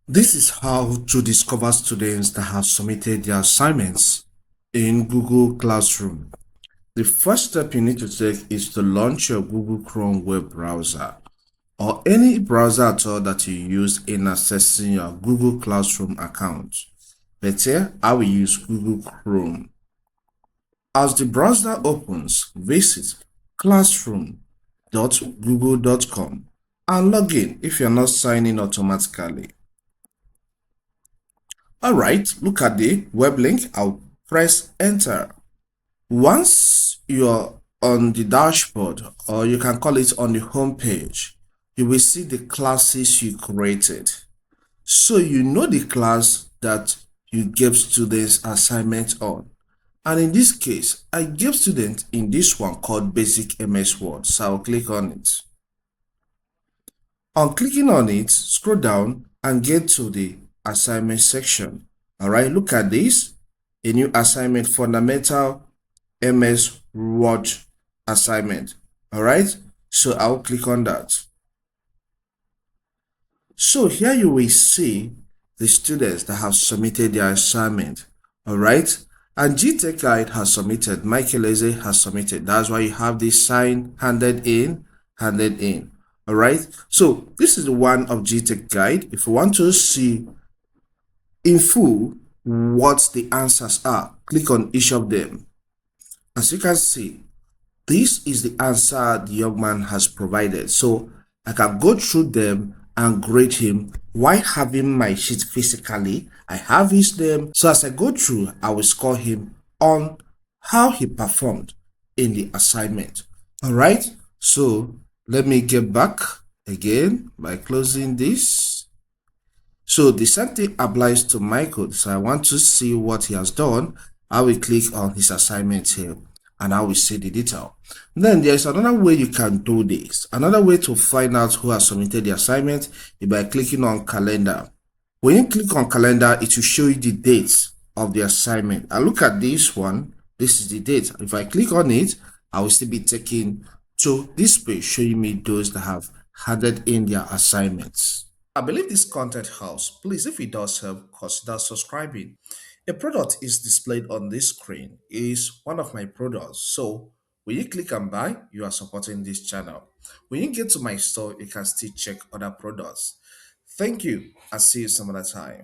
This is how to discover students that have submitted their assignments in Google Classroom. The first step you need to take is to launch your Google Chrome web browser or any browser at all that you use in accessing your Google Classroom account. But here, I will use Google Chrome. As the browser opens, visit classroom.google.com and log in if you're not signing automatically. Alright, look at the web link. I'll press enter. Once you're on the dashboard, or you can call it on the home page, you will see the classes you created. So you know the class that you gave students assignment on. And in this case, I gave students in this one called Basic MS Word. So I'll click on it. On clicking on it, scroll down and get to the assignment section. All right, look at this. A new assignment, Fundamental MS Word assignment. All right, so I'll click on that. So here you will see the students that have submitted their assignment. All right, and GTech Guide has submitted, Michael Eze has submitted. That's why you have this sign handed in. All right, so this is the one of GTech Guide. If you want to see in full what the answers are, click on each of them. As you can see, this is the answer the young man has provided. So I can go through them and grade him while having my sheet physically. I have his name. So as I go through, I will score him on how he performed in the assignment. All right. So let me get back again by closing this. So the same thing applies to Michael. So I want to see what he has done. I will click on his assignment here and I will see the detail. Then there's another way you can do this. Another way to find out who has submitted the assignment is by clicking on calendar. When you click on calendar, it will show you the dates of the assignment. And look at this one. This is the date. If I click on it, I will still be taken to this page showing me those that have handed in their assignments. I believe this content helps. Please, if it does help, consider subscribing. A product is displayed on this screen. It is one of my products. So when you click and buy, you are supporting this channel. When you get to my store, you can still check other products. Thank you and see you some other time.